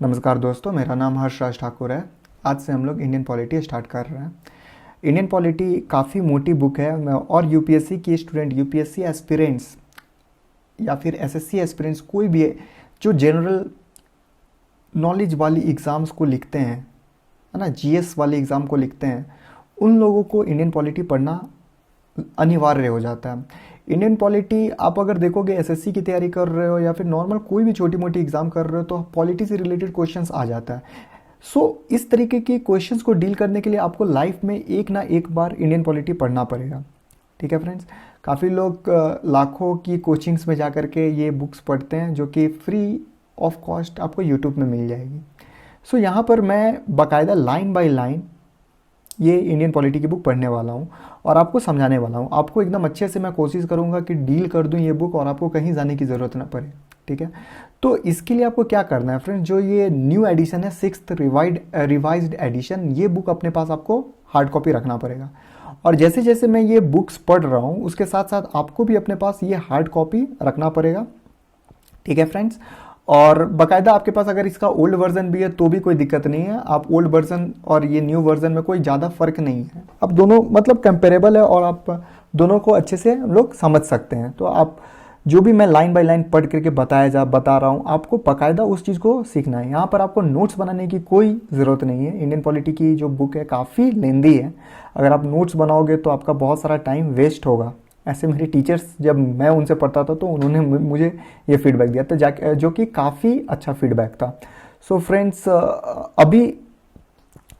नमस्कार दोस्तों, मेरा नाम हर्षराज ठाकुर है। आज से हम लोग इंडियन पॉलिटी स्टार्ट कर रहे हैं। इंडियन पॉलिटी काफ़ी मोटी बुक है और यूपीएससी की स्टूडेंट, यूपीएससी एस्पिरेंट्स या फिर एसएससी एस्पिरेंट्स, कोई भी है जो जनरल नॉलेज वाली एग्ज़ाम्स को लिखते हैं, है ना, जीएस वाले एग्ज़ाम को लिखते हैं, उन लोगों को इंडियन पॉलिटी पढ़ना अनिवार्य हो जाता है। इंडियन पॉलिटी आप अगर देखोगे, एसएससी की तैयारी कर रहे हो या फिर नॉर्मल कोई भी छोटी मोटी एग्जाम कर रहे हो तो पॉलिटी से रिलेटेड क्वेश्चंस आ जाता है। इस तरीके के क्वेश्चंस को डील करने के लिए आपको लाइफ में एक ना एक बार इंडियन पॉलिटी पढ़ना पड़ेगा। ठीक है फ्रेंड्स, काफ़ी लोग लाखों की कोचिंग्स में जा कर के ये बुक्स पढ़ते हैं जो कि फ्री ऑफ कॉस्ट आपको यूट्यूब में मिल जाएगी। यहाँ पर मैं बाकायदा लाइन बाय लाइन ये इंडियन पॉलिटी की बुक पढ़ने वाला हूँ और आपको समझाने वाला हूँ। आपको एकदम अच्छे से मैं कोशिश करूँगा कि डील कर दूँ ये बुक और आपको कहीं जाने की ज़रूरत ना पड़े। ठीक है, तो इसके लिए आपको क्या करना है फ्रेंड्स, जो ये न्यू एडिशन है, 6th रिवाइज्ड एडिशन, ये बुक अपने पास आपको हार्ड कॉपी रखना पड़ेगा। और जैसे जैसे मैं ये बुक्स पढ़ रहा हूँ उसके साथ साथ आपको भी अपने पास ये हार्ड कॉपी रखना पड़ेगा। ठीक है फ्रेंड्स, और बाकायदा आपके पास अगर इसका ओल्ड वर्जन भी है तो भी कोई दिक्कत नहीं है। आप ओल्ड वर्जन और ये न्यू वर्जन में कोई ज़्यादा फर्क नहीं है, अब दोनों मतलब कंपेरेबल है और आप दोनों को अच्छे से हम लोग समझ सकते हैं। तो आप जो भी मैं लाइन बाय लाइन पढ़ करके बता रहा हूँ, आपको बाकायदा उस चीज़ को सीखना है। यहाँ पर आपको नोट्स बनाने की कोई ज़रूरत नहीं है। इंडियन पॉलिटी की जो बुक है काफ़ी लेंदी है, अगर आप नोट्स बनाओगे तो आपका बहुत सारा टाइम वेस्ट होगा। ऐसे मेरे टीचर्स, जब मैं उनसे पढ़ता था तो उन्होंने मुझे ये फीडबैक दिया था जो कि काफ़ी अच्छा फीडबैक था। सो फ्रेंड्स, अभी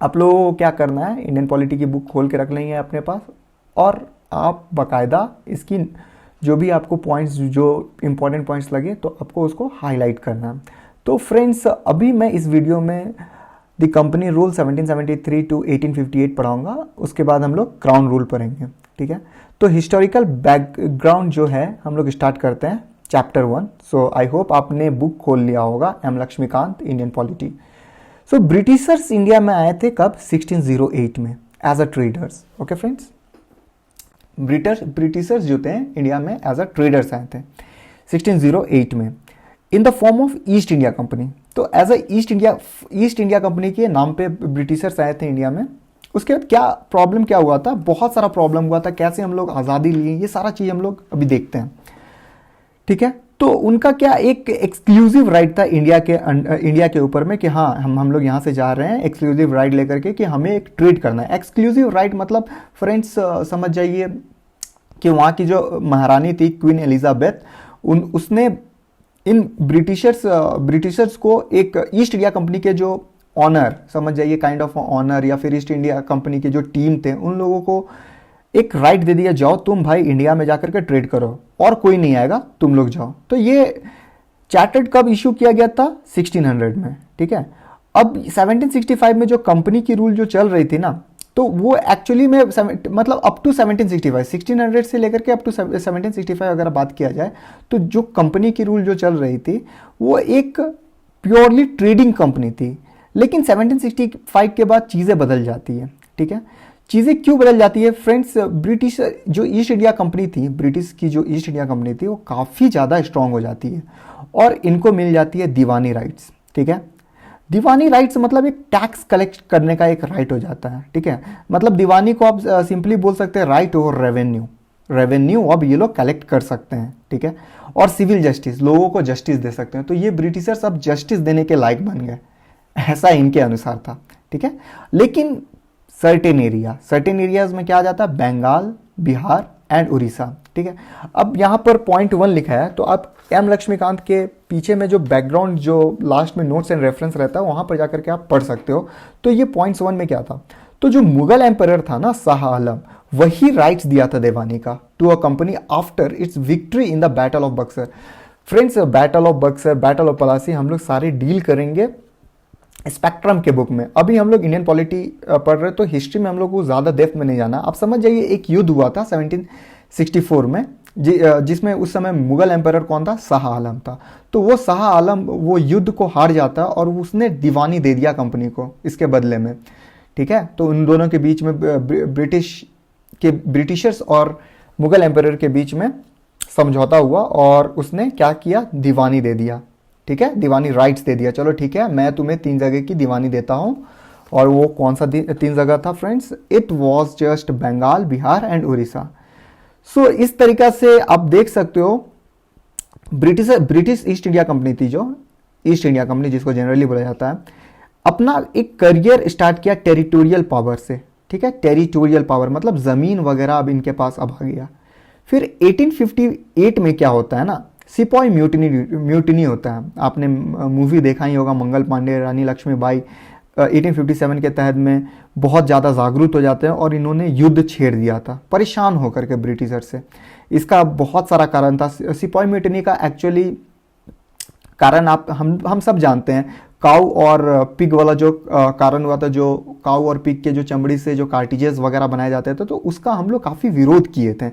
आप लोगों को क्या करना है, इंडियन पॉलिटी की बुक खोल के रख लेंगे अपने पास और आप बाकायदा इसकी जो भी आपको पॉइंट्स, जो इंपॉर्टेंट पॉइंट्स लगे तो आपको उसको हाईलाइट करना है। तो फ्रेंड्स, अभी मैं इस वीडियो में द कंपनी रूल 1773 टू 1858 पढ़ाऊँगा, उसके बाद हम लोग क्राउन रूल पढ़ेंगे। ठीक है, तो हिस्टोरिकल बैकग्राउंड जो है हम लोग स्टार्ट करते हैं चैप्टर 1। सो आई होप आपने बुक खोल लिया होगा, M Lakshmikanth, Indian polity. So Britishers India में आए थे कब? 1608 में as a traders. Okay friends, Britishers जो थे इंडिया में एज अ ट्रेडर्स आए थे 1608 में in the form of East India company. तो as a East India company के नाम पे ब्रिटिशर्स आए थे इंडिया में। उसके बाद क्या प्रॉब्लम क्या हुआ था? बहुत सारा प्रॉब्लम हुआ था। कैसे हम लोग आज़ादी लिए, ये सारा चीज़ हम लोग अभी देखते हैं। ठीक है, तो उनका क्या एक एक्सक्लूसिव राइट था इंडिया के ऊपर में कि हाँ, हम लोग यहाँ से जा रहे हैं एक्सक्लूसिव राइट लेकर के कि हमें एक ट्रेड करना है। एक्सक्लूसिव राइट मतलब फ्रेंड्स समझ जाइए कि वहाँ की जो महारानी थी क्वीन एलिजाबेथ, उसने इन ब्रिटिशर्स को एक ईस्ट इंडिया कंपनी के जो ऑनर, समझ जाइए काइंड ऑफ ऑनर, या फिर ईस्ट इंडिया कंपनी के जो टीम थे उन लोगों को एक राइट दे दिया, जाओ तुम भाई इंडिया में जाकर के ट्रेड करो और कोई नहीं आएगा, तुम लोग जाओ। तो ये चार्टर्ड कब इशू किया गया था? 1600 में। ठीक है, अब 1765 में जो कंपनी की रूल जो चल रही थी ना, तो वो एक्चुअली में मतलब अप टू 1765, 1600 से लेकर के अप टू 1765 अगर बात किया जाए तो जो कंपनी की रूल जो चल रही थी वो एक प्योरली ट्रेडिंग कंपनी थी। लेकिन 1765 के बाद चीज़ें बदल जाती है। ठीक है, चीज़ें क्यों बदल जाती है फ्रेंड्स? ब्रिटिश जो ईस्ट इंडिया कंपनी थी, ब्रिटिश की जो ईस्ट इंडिया कंपनी थी वो काफ़ी ज़्यादा स्ट्रांग हो जाती है और इनको मिल जाती है दीवानी राइट्स। ठीक है, दीवानी राइट्स मतलब एक टैक्स कलेक्ट करने का एक राइट हो जाता है। ठीक है, मतलब दीवानी को आप सिंपली बोल सकते हैं राइट और रेवेन्यू अब ये लोग कलेक्ट कर सकते हैं। ठीक है, और सिविल जस्टिस, लोगों को जस्टिस दे सकते हैं। तो ये ब्रिटिशर्स अब जस्टिस देने के लायक बन गए, ऐसा इनके अनुसार था। ठीक है, लेकिन सर्टेन एरियाज में क्या आ जाता है? बंगाल, बिहार एंड उड़ीसा। ठीक है, अब यहाँ पर पॉइंट 1 लिखा है, तो आप एम लक्ष्मीकांत के पीछे में जो बैकग्राउंड, जो लास्ट में नोट्स एंड रेफरेंस रहता है, वहाँ पर जाकर के आप पढ़ सकते हो। तो ये पॉइंट 1 में क्या था? तो जो मुगल एम्परर था ना, शाह आलम, वही राइट्स दिया था दीवानी का to a company after its victory in the battle of Buxar. Friends, battle of Buxar, battle of Plassey हम लोग सारे डील करेंगे स्पेक्ट्रम के बुक में। अभी हम लोग इंडियन पॉलिटी पढ़ रहे हैं तो हिस्ट्री में हम लोग को ज़्यादा डेप्थ में नहीं जाना। आप समझ जाइए एक युद्ध हुआ था 1764 में, जिसमें उस समय मुगल एम्परर कौन था? शाह आलम था। तो वो शाह आलम वो युद्ध को हार जाता और उसने दीवानी दे दिया कंपनी को इसके बदले में। ठीक है, तो उन दोनों के बीच में ब्रिटिशर्स और मुगल एम्परर के बीच में समझौता हुआ और उसने क्या किया? दीवानी दे दिया। ठीक है, दीवानी राइट्स दे दिया, चलो ठीक है मैं तुम्हें 3 जगह की दीवानी देता हूं। और वो कौन सा 3 जगह था friends? It was just Bengal, Bihar and Orissa. So इस तरीका से आप देख सकते हो ब्रिटिश ईस्ट इंडिया कंपनी थी, जो ईस्ट इंडिया कंपनी जिसको जनरली बोला जाता है, अपना एक करियर स्टार्ट किया टेरिटोरियल पावर से, ठीक है, टेरिटोरियल पावर मतलब जमीन वगैरह अब इनके पास अब आ गया। फिर 1858 में क्या होता है ना, सिपॉय म्यूटिनी होता है। आपने मूवी देखा ही होगा मंगल पांडे, रानी लक्ष्मीबाई 1857 के तहत में बहुत ज़्यादा जागरूक हो जाते हैं और इन्होंने युद्ध छेड़ दिया था परेशान होकर के ब्रिटिशर से। इसका बहुत सारा कारण था। सिपॉय म्यूटिनी का एक्चुअली कारण हम सब जानते हैं, काऊ और पिग वाला जो कारण हुआ था, जो काऊ और पिग के जो चमड़ी से जो कार्टिजेस वगैरह बनाए जाते थे, तो उसका हम लोग काफ़ी विरोध किए थे।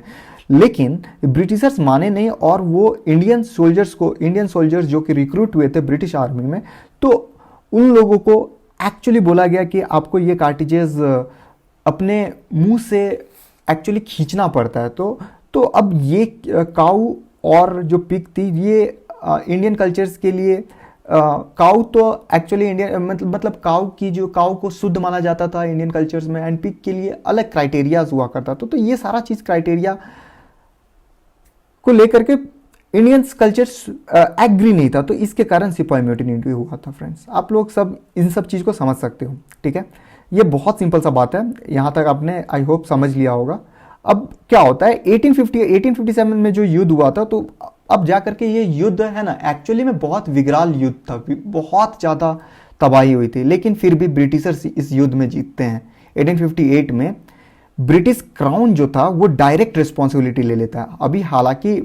लेकिन ब्रिटिशर्स माने नहीं और वो इंडियन सोल्जर्स जो कि रिक्रूट हुए थे ब्रिटिश आर्मी में, तो उन लोगों को एक्चुअली बोला गया कि आपको ये कार्टिजेस अपने मुंह से एक्चुअली खींचना पड़ता है। तो अब ये काऊ और जो पिग थी, ये इंडियन कल्चर्स के लिए काऊ तो एक्चुअली इंडियन मतलब काऊ को शुद्ध माना जाता था इंडियन कल्चर्स में, एंड पिग के लिए अलग क्राइटेरियाज हुआ करता था। तो ये सारा चीज क्राइटेरिया को लेकर के इंडियन कल्चर्स एग्री नहीं था, तो इसके कारण सिपाही म्यूटिनी हुआ था। फ्रेंड्स, आप लोग सब इन सब चीज को समझ सकते हो, ठीक है। ये बहुत सिंपल सा बात है, यहां तक आपने आई होप समझ लिया होगा। अब क्या होता है 1857 में जो युद्ध हुआ था, तो अब जाकर के ये युद्ध है ना एक्चुअली में बहुत विकराल युद्ध था, बहुत ज्यादा तबाही हुई थी, लेकिन फिर भी ब्रिटिशर्स इस युद्ध में जीतते हैं। 1858 में ब्रिटिश क्राउन जो था वो डायरेक्ट रिस्पॉन्सिबिलिटी ले लेता है। अभी हालांकि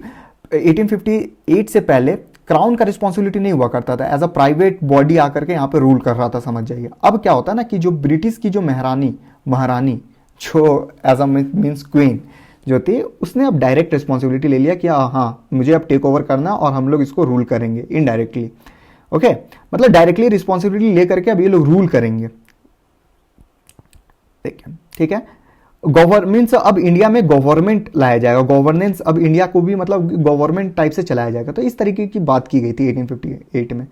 1858 से पहले क्राउन का रिस्पॉन्सिबिलिटी नहीं हुआ करता था, एज अ प्राइवेट बॉडी आकर के यहाँ पे रूल कर रहा था, समझ जाइए। अब क्या होता है ना कि जो ब्रिटिश की जो महारानी जो एज अ मीन्स क्वीन जो थी, उसने अब डायरेक्ट रिस्पॉन्सिबिलिटी ले लिया कि हाँ मुझे अब टेक ओवर करना और हम लोग इसको रूल करेंगे इनडायरेक्टली। ओके, मतलब डायरेक्टली रिस्पॉन्सिबिलिटी लेकर के अब ये लोग रूल करेंगे, ठीक है। गवर्नमेंट अब इंडिया में गवर्नमेंट लाया जाएगा, गवर्नेंस अब इंडिया को भी मतलब गवर्नमेंट टाइप से चलाया जाएगा। तो इस तरीके की बात की गई थी 1858 में।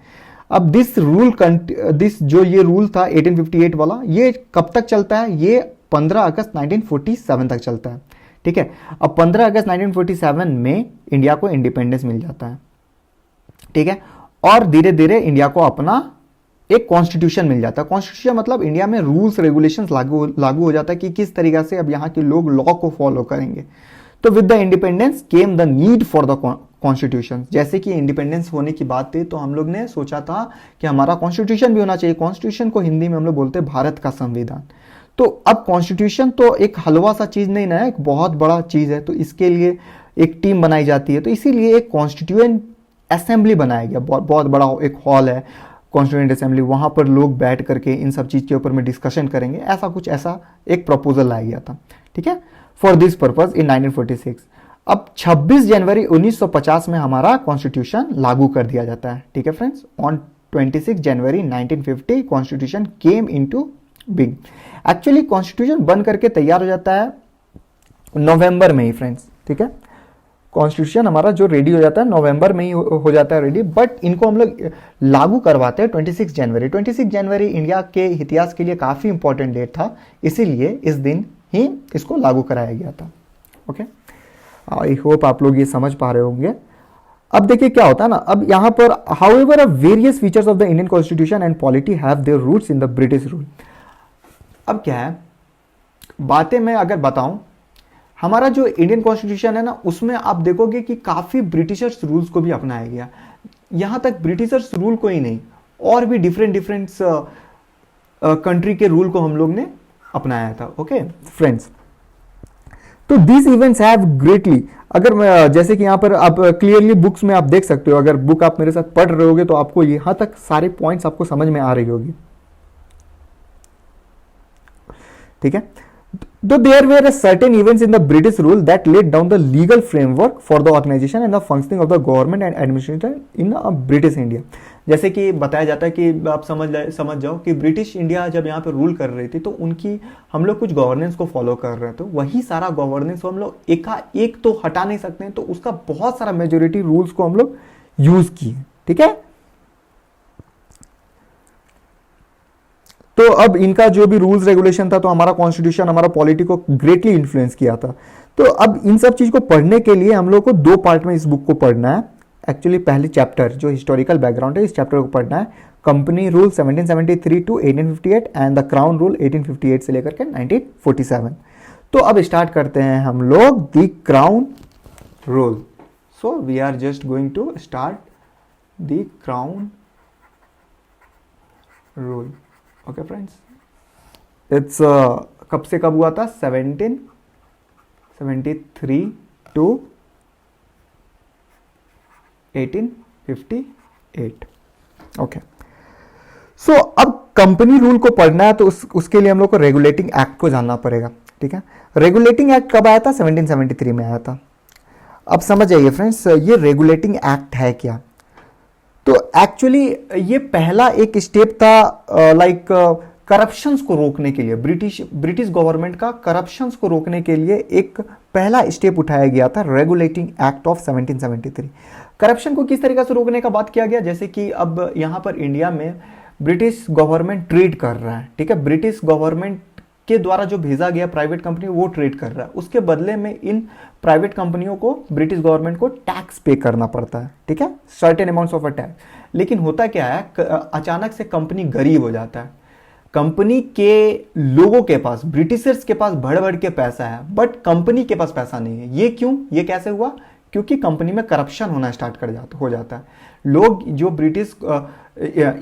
अब दिस जो ये रूल था 1858 वाला, ये कब तक चलता है? ये 15 अगस्त 1947 तक चलता है, ठीक है। अब 15 अगस्त 1947 में इंडिया को इंडिपेंडेंस मिल जाता है, ठीक है। और धीरे धीरे इंडिया को अपना एक कॉन्स्टिट्यूशन मिल जाता है। कॉन्स्टिट्यूशन मतलब इंडिया में रूल्स रेगुलेशंस लागू हो जाता है कि किस तरीके से अब यहाँ के लोग लॉ को फॉलो करेंगे। तो with the independence came the need for the constitution. जैसे कि इंडिपेंडेंस होने की बात थी, तो हम लोग ने सोचा था कि हमारा कॉन्स्टिट्यूशन भी होना चाहिए। कॉन्स्टिट्यूशन को हिंदी में हम लोग बोलते हैं भारत का संविधान। तो अब कॉन्स्टिट्यूशन तो एक हलवा सा चीज नहीं ना है, एक बहुत बड़ा चीज है। तो इसके लिए एक टीम बनाई जाती है, तो इसीलिए एक कॉन्स्टिट्यूएंट असेंबली बनाया गया। बहुत बड़ा एक हॉल है कॉन्स्टिट्यूएंट असेंबली, वहां पर लोग बैठ करके इन सब चीज के ऊपर में डिस्कशन करेंगे। ऐसा एक प्रपोजल लाया गया था, ठीक है, फॉर दिस पर्पज इन 1946। अब 26 जनवरी 1950 में हमारा कॉन्स्टिट्यूशन लागू कर दिया जाता है, ठीक है friends. On 26 January 1950 constitution came into being. Actually constitution बन करके तैयार हो जाता है नवंबर में ही फ्रेंड्स, ठीक है। कॉन्स्टिट्यूशन हमारा जो रेडी हो जाता है नवंबर में ही हो जाता है रेडी, बट इनको हम लोग लागू करवाते हैं 26 जनवरी। 26 जनवरी इंडिया के इतिहास के लिए काफी इंपॉर्टेंट डेट था, इसीलिए इस दिन ही इसको लागू कराया गया था। ओके, आई होप आप लोग ये समझ पा रहे होंगे। अब देखिए क्या होता है ना, अब यहां पर however various features of the Indian constitution and polity have their roots in the British rule. अब क्या है, बातें मैं अगर बताऊं, हमारा जो इंडियन कॉन्स्टिट्यूशन है ना, उसमें आप देखोगे कि काफी ब्रिटिशर्स रूल्स को भी अपनाया गया। यहां तक ब्रिटिशर्स रूल को ही नहीं, और भी डिफरेंट कंट्री के रूल को हम लोग ने अपनाया था। ओके फ्रेंड्स, तो दिस इवेंट्स हैव ग्रेटली, अगर जैसे कि यहां पर आप क्लियरली बुक्स में आप देख सकते हो, अगर बुक आप मेरे साथ पढ़ रहे होगे तो आपको यहां तक सारे पॉइंट्स आपको समझ में आ रही होगी, ठीक है। Though there were certain events in the British rule that laid down the legal framework for the organization and the functioning of the government and administration in British India. जैसे कि बताया जाता है कि आप समझ जाओ कि ब्रिटिश इंडिया जब यहाँ पे रूल कर रही थी, तो उनकी हम लोग कुछ गवर्नेंस को फॉलो कर रहे थे। तो वही सारा गवर्नेंस हम लोग एक तो हटा नहीं सकते हैं, तो उसका बहुत सारा मेजोरिटी रूल्स को हम लोग यूज किए, ठीक है। तो अब इनका जो भी रूल्स रेगुलेशन था, तो हमारा कॉन्स्टिट्यूशन हमारा पॉलिटी को ग्रेटली इन्फ्लुएंस किया था। तो अब इन सब चीज को पढ़ने के लिए हम लोग को दो पार्ट में इस बुक को पढ़ना है। एक्चुअली पहले चैप्टर जो हिस्टोरिकल बैकग्राउंड है, इस चैप्टर को पढ़ना है, company rule 1773 to 1858 and the crown rule 1858 से लेकर के 1947। तो अब स्टार्ट करते हैं हम लोग the crown rule. So we are just going to start the crown rule. Okay friends, it's कब से कब हुआ था? 1773 टू 1858। ओके, सो अब कंपनी रूल को पढ़ना है तो उसके लिए हम लोग को रेगुलेटिंग एक्ट को जानना पड़ेगा। ठीक है, रेगुलेटिंग एक्ट कब आया था? 1773 में आया था। अब समझ जाइए फ्रेंड्स, ये रेगुलेटिंग एक्ट है क्या? तो एक्चुअली ये पहला एक स्टेप था लाइक करप्शंस को रोकने के लिए, ब्रिटिश गवर्नमेंट का करप्शंस को रोकने के लिए एक पहला स्टेप उठाया गया था, रेगुलेटिंग एक्ट ऑफ 1773। करप्शन को किस तरीके से रोकने का बात किया गया? जैसे कि अब यहां पर इंडिया में ब्रिटिश गवर्नमेंट ट्रेड कर रहा है, ठीक है, ब्रिटिश गवर्नमेंट के द्वारा जो भेजा गया प्राइवेट कंपनी वो ट्रेड कर रहा है, उसके बदले में इन प्राइवेट कंपनियों को ब्रिटिश गवर्नमेंट को टैक्स पे करना पड़ता है। ठीक है, certain amounts of a tax. लेकिन होता क्या है, अचानक से कंपनी गरीब हो जाता है, कंपनी के लोगों के पास, ब्रिटिशर्स के पास बढ़ बढ़ के पैसा है, बट कंपनी के पास पैसा नहीं है। ये क्यों? ये कैसे हुआ? क्योंकि कंपनी में करप्शन होना स्टार्ट हो जाता है। लोग जो ब्रिटिश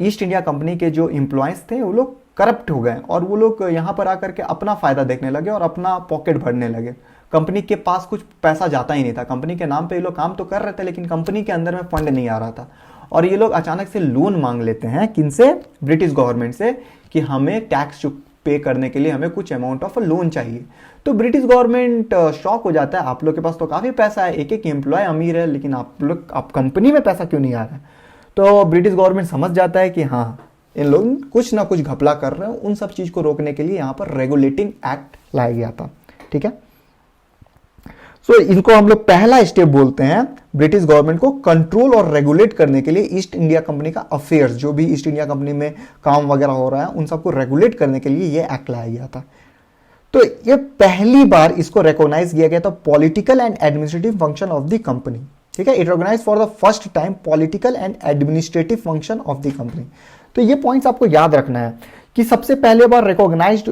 ईस्ट इंडिया कंपनी के जो एम्प्लॉयज थे वो लोग करप्ट हो गए और वो लोग यहाँ पर आकर के अपना फायदा देखने लगे और अपना पॉकेट भरने लगे। कंपनी के पास कुछ पैसा जाता ही नहीं था, कंपनी के नाम पे ये लोग काम तो कर रहे थे लेकिन कंपनी के अंदर में फंड नहीं आ रहा था। और ये लोग अचानक से लोन मांग लेते हैं, किनसे? ब्रिटिश गवर्नमेंट से, कि हमें टैक्स पे करने के लिए हमें कुछ अमाउंट ऑफ लोन चाहिए। तो ब्रिटिश गवर्नमेंट शॉक हो जाता है, आप लोग के पास तो काफी पैसा है, एक एक एम्प्लॉय अमीर है, लेकिन आप कंपनी में पैसा क्यों नहीं आ रहा है? तो ब्रिटिश गवर्नमेंट समझ जाता है कि हाँ, इन लोग कुछ ना कुछ घपला कर रहे हैं। उन सब चीज को रोकने के लिए यहां पर रेगुलेटिंग एक्ट लाया गया था। ठीक है, सो इनको हम लोग पहला स्टेप बोलते हैं, ब्रिटिश गवर्नमेंट को कंट्रोल और रेगुलेट करने के लिए ईस्ट इंडिया कंपनी का अफेयर्स, जो भी ईस्ट इंडिया कंपनी में काम वगैरह हो रहा है उन सबको रेगुलेट करने के लिए ये एक्ट लाया गया था। तो ये पहली बार इसको रिकॉग्नाइज किया गया था, political and administrative function of the company. ठीक है, it recognise for the first time political and administrative function of the company. तो ये पॉइंट्स आपको याद रखना है कि सबसे पहले बार रिकॉग्नाइज्ड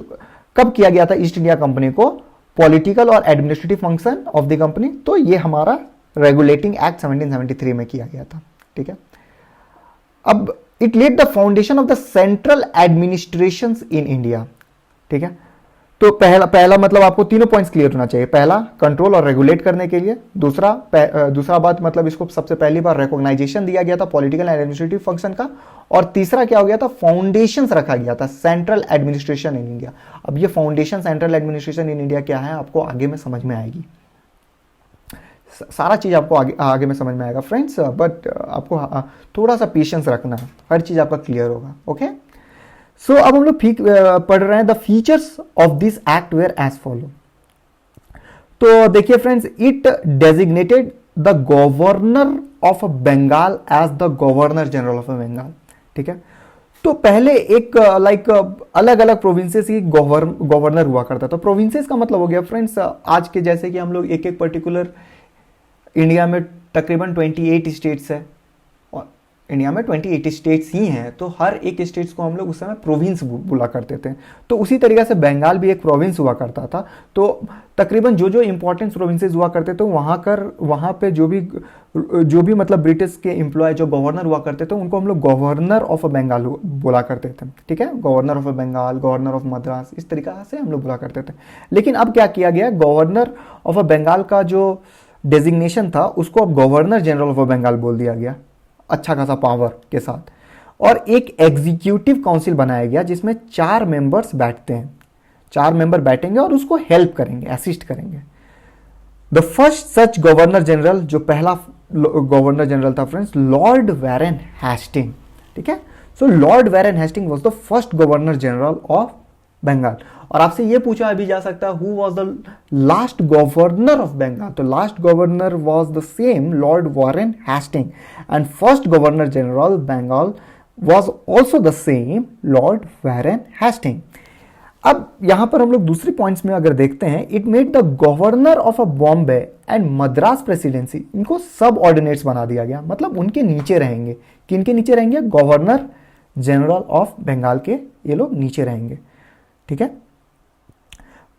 कब किया गया था ईस्ट इंडिया कंपनी को, पॉलिटिकल और administrative function of the company. तो ये हमारा रेगुलेटिंग एक्ट 1773 में किया गया था। ठीक है, अब it led the foundation of the central administration in India. ठीक है, तो पहला मतलब आपको तीनों पॉइंट्स क्लियर होना चाहिए। पहला, कंट्रोल और रेगुलेट करने के लिए। दूसरा बात मतलब इसको सबसे पहली बार रिकॉग्नाइजेशन दिया गया था पॉलिटिकल एंड एडमिनिस्ट्रेटिव फंक्शन का। और तीसरा क्या हो गया था, फाउंडेशंस रखा गया था, सेंट्रल एडमिनिस्ट्रेशन इन इंडिया। अब ये foundation central administration in India क्या है आपको आगे में समझ में आएगी, सारा चीज आपको आगे में समझ में आएगा फ्रेंड्स, बट आपको थोड़ा सा पेशेंस रखना है, हर चीज आपका क्लियर होगा। ओके, सो अब हम लोग पढ़ रहे हैं the features of this act were as follow. तो देखिए friends, it designated the governor of Bengal as the governor general of Bengal. ठीक है, तो पहले एक लाइक अलग अलग प्रोविंसेस की गवर्नर हुआ करता था। प्रोविंसेस का मतलब हो गया फ्रेंड्स, आज के जैसे कि हम लोग एक एक पर्टिकुलर इंडिया में तकरीबन 28 स्टेट्स है, और इंडिया में 28 स्टेट्स ही हैं, तो हर एक स्टेट्स को हम लोग उस समय प्रोविंस बोला करते थे। तो उसी तरीके से बंगाल भी एक प्रोविंस हुआ करता था। तो तकरीबन जो जो इंपॉर्टेंट प्रोविंसेस हुआ करते थे वहाँ पे जो भी मतलब ब्रिटिश के एम्प्लॉय जो गवर्नर हुआ करते थे उनको हम लोग गवर्नर ऑफ बंगाल बोला करते थे। ठीक है, governor of Bengal, governor of Madras, इस तरीके से हम लोग बोला करते थे। लेकिन अब क्या किया गया, गवर्नर ऑफ बंगाल का जो डेजिग्नेशन था उसको अब गवर्नर जनरल ऑफ बंगाल बोल दिया गया, अच्छा खासा पावर के साथ। और एक एग्जीक्यूटिव काउंसिल बनाया गया जिसमें 4 मेंबर्स बैठते हैं, 4 मेंबर बैठेंगे और उसको हेल्प करेंगे, असिस्ट करेंगे। The first such governor general, जो पहला गवर्नर जनरल था फ्रेंड्स, लॉर्ड वारेन हेस्टिंग। ठीक है, so lord Warren Hasting was the first governor general of Bengal. और आपसे ये पूछा भी जा सकता है, who was the last governor of Bengal? तो last governor was the same lord Warren Hasting, and first governor general Bengal was also the same lord Warren Hasting. अब यहां पर हम लोग दूसरी पॉइंट्स में अगर देखते हैं, it made the governor of a Bombay and Madras presidency, इनको सब ऑर्डिनेट्स बना दिया गया, मतलब उनके नीचे रहेंगे। किनके नीचे रहेंगे? गवर्नर जनरल ऑफ बंगाल के ये लोग नीचे रहेंगे। ठीक है,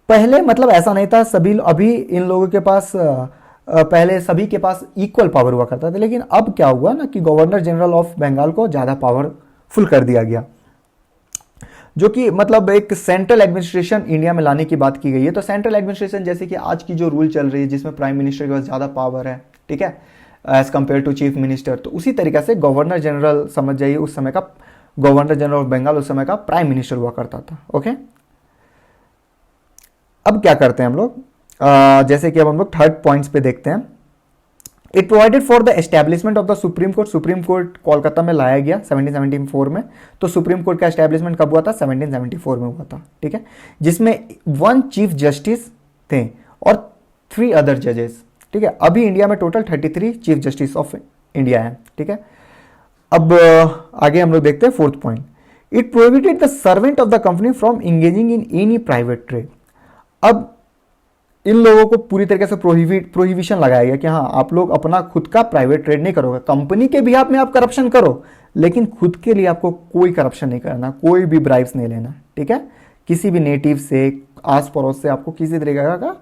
पहले मतलब ऐसा नहीं था, सभी अभी इन लोगों के पास पहले सभी के पास इक्वल पावर हुआ करता था, लेकिन अब क्या हुआ ना कि गवर्नर जनरल ऑफ बंगाल को ज्यादा पावरफुल कर दिया गया, जो कि मतलब एक सेंट्रल एडमिनिस्ट्रेशन इंडिया में लाने की बात की गई है। तो सेंट्रल एडमिनिस्ट्रेशन जैसे कि आज की जो रूल चल रही है जिसमें प्राइम मिनिस्टर के पास ज्यादा पावर है, ठीक है, as compare to chief minister, तो उसी तरीके से गवर्नर जनरल समझ जाइए उस समय का गवर्नर जनरल ऑफ बंगाल उस समय का प्राइम मिनिस्टर हुआ करता था। ओके, अब क्या करते हैं हम लोग, जैसे कि अब हम लोग थर्ड पॉइंट्स पे देखते हैं। It provided for the establishment of the supreme court. Supreme court Kolkata में लाया गया 1774 में। तो सुप्रीम कोर्ट का एस्टेब्लिशमेंट कब हुआ था? 1774 में हुआ था। ठीक है, जिसमें 1 चीफ जस्टिस थे और 3 अदर जजेस। ठीक है, अभी इंडिया में total 33 chief justice of India है। ठीक है, अब आगे हम लोग देखते हैं fourth point. It prohibited the servant of the company from engaging in any private trade. अब इन लोगों को पूरी तरीके से प्रोहिबिशन लगाया गया कि हाँ, आप लोग अपना खुद का प्राइवेट ट्रेड नहीं करोगे, कंपनी के बिहाफ में आप करप्शन करो, लेकिन खुद के लिए आपको कोई करप्शन नहीं करना, कोई भी ब्राइब्स नहीं लेना। ठीक है, किसी भी नेटिव से, आस पड़ोस से आपको किसी तरीके का